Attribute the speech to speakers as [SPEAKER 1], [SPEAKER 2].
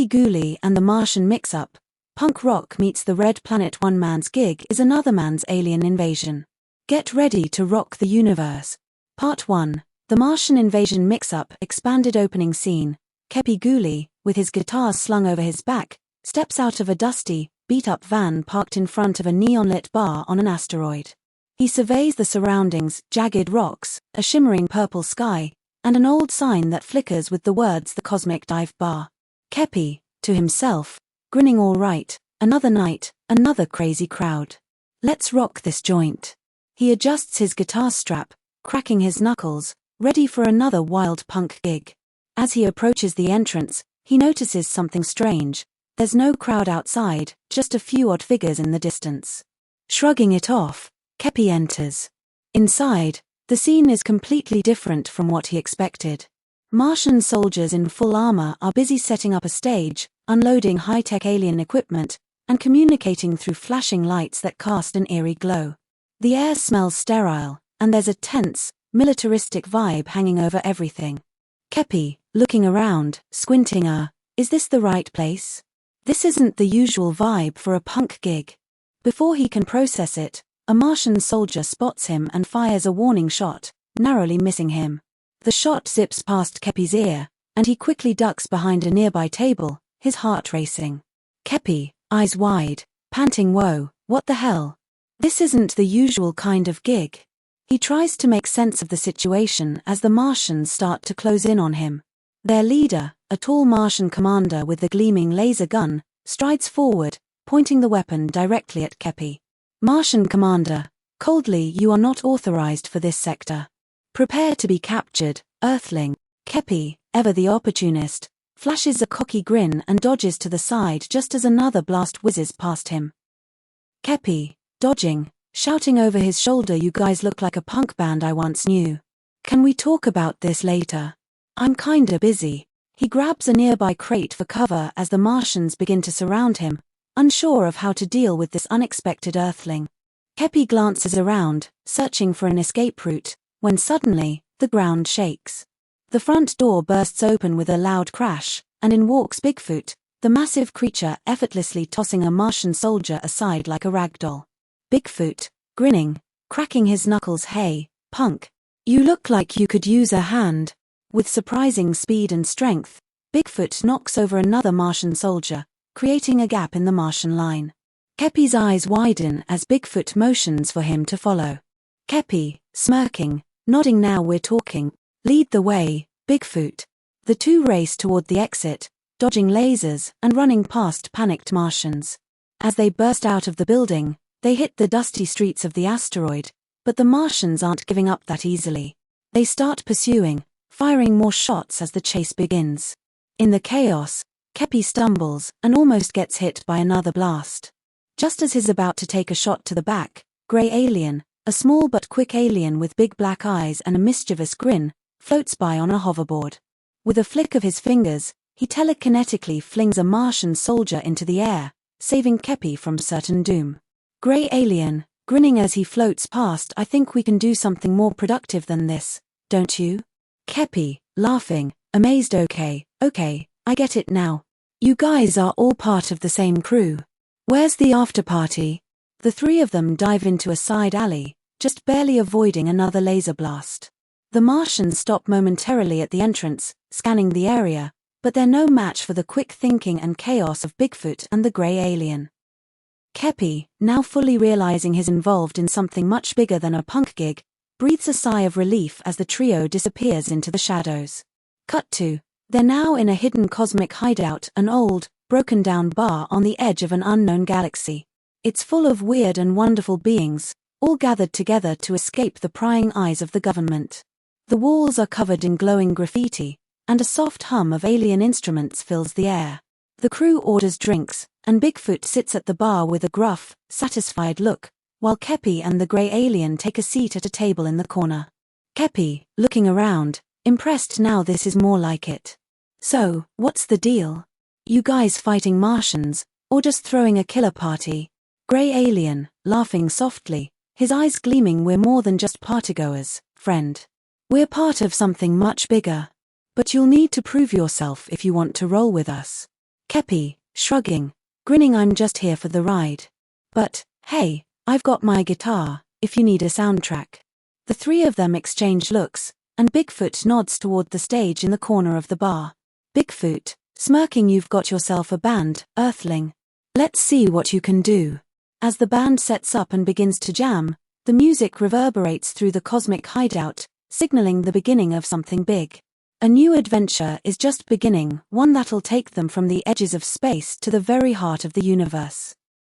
[SPEAKER 1] Kepi Ghoulie and the Martian mix-up. Punk rock meets the Red Planet. One man's gig is another man's alien invasion. Get ready to rock the universe. Part 1. The Martian invasion mix-up. Expanded opening scene. Kepi Ghoulie, with his guitars slung over his back, steps out of a dusty, beat-up van parked in front of a neon-lit bar on an asteroid. He surveys the surroundings, jagged rocks, a shimmering purple sky, and an old sign that flickers with the words "The Cosmic Dive Bar." Kepi, to himself, grinning all right, another night, another crazy crowd. Let's rock this joint. He adjusts his guitar strap, cracking his knuckles, ready for another wild punk gig. As he approaches the entrance, he notices something strange. There's no crowd outside, just a few odd figures in the distance. Shrugging it off, Kepi enters. Inside, the scene is completely different from what he expected. Martian soldiers in full armor are busy setting up a stage, unloading high-tech alien equipment, and communicating through flashing lights that cast an eerie glow. The air smells sterile, and there's a tense, militaristic vibe hanging over everything. Kepi, looking around, squinting, is this the right place? This isn't the usual vibe for a punk gig. Before he can process it, a Martian soldier spots him and fires a warning shot, narrowly missing him. The shot zips past Kepi's ear, and he quickly ducks behind a nearby table, his heart racing. Kepi, eyes wide, panting, "Whoa, what the hell? This isn't the usual kind of gig." He tries to make sense of the situation as the Martians start to close in on him. Their leader, a tall Martian commander with a gleaming laser gun, strides forward, pointing the weapon directly at Kepi. "Martian commander, coldly, you are not authorized for this sector. Prepare to be captured, Earthling." Kepi, ever the opportunist, flashes a cocky grin and dodges to the side just as another blast whizzes past him. Kepi, dodging, shouting over his shoulder, "You guys look like a punk band I once knew. Can we talk about this later? I'm kinda busy." He grabs a nearby crate for cover as the Martians begin to surround him, unsure of how to deal with this unexpected Earthling. Kepi glances around, searching for an escape route, when suddenly, the ground shakes. The front door bursts open with a loud crash, and in walks Bigfoot, the massive creature effortlessly tossing a Martian soldier aside like a rag doll. Bigfoot, grinning, cracking his knuckles, "Hey, punk. You look like you could use a hand." With surprising speed and strength, Bigfoot knocks over another Martian soldier, creating a gap in the Martian line. Kepi's eyes widen as Bigfoot motions for him to follow. Kepi, smirking, nodding, "Now we're talking. Lead the way, Bigfoot." The two race toward the exit, dodging lasers and running past panicked Martians. As they burst out of the building, they hit the dusty streets of the asteroid, but the Martians aren't giving up that easily. They start pursuing, firing more shots as the chase begins. In the chaos, Kepi stumbles and almost gets hit by another blast. Just as he's about to take a shot to the back, Grey Alien, a small but quick alien with big black eyes and a mischievous grin, floats by on a hoverboard. With a flick of his fingers, he telekinetically flings a Martian soldier into the air, saving Kepi from certain doom. Grey Alien, grinning as he floats past, "I think we can do something more productive than this, don't you?" Kepi, laughing, amazed, okay, I get it now. You guys are all part of the same crew. Where's the after party? The three of them dive into a side alley, just barely avoiding another laser blast. The Martians stop momentarily at the entrance, scanning the area, but they're no match for the quick thinking and chaos of Bigfoot and the Grey Alien. Kepi, now fully realizing he's involved in something much bigger than a punk gig, breathes a sigh of relief as the trio disappears into the shadows. Cut to, they're now in a hidden cosmic hideout, an old, broken-down bar on the edge of an unknown galaxy. It's full of weird and wonderful beings, all gathered together to escape the prying eyes of the government. The walls are covered in glowing graffiti, and a soft hum of alien instruments fills the air. The crew orders drinks, and Bigfoot sits at the bar with a gruff, satisfied look, while Kepi and the Grey Alien take a seat at a table in the corner. Kepi, looking around, impressed now. This is more like it. "So, what's the deal? You guys fighting Martians, or just throwing a killer party?" Grey Alien, laughing softly, his eyes gleaming. "We're more than just partygoers, friend. We're part of something much bigger. But you'll need to prove yourself if you want to roll with us." Kepi, shrugging, grinning. I'm just here for the ride. But, hey, I've got my guitar, if you need a soundtrack. The three of them exchange looks, and Bigfoot nods toward the stage in the corner of the bar. Bigfoot, smirking. You've got yourself a band, Earthling. Let's see what you can do. As the band sets up and begins to jam, the music reverberates through the cosmic hideout, signaling the beginning of something big. A new adventure is just beginning, one that'll take them from the edges of space to the very heart of the universe.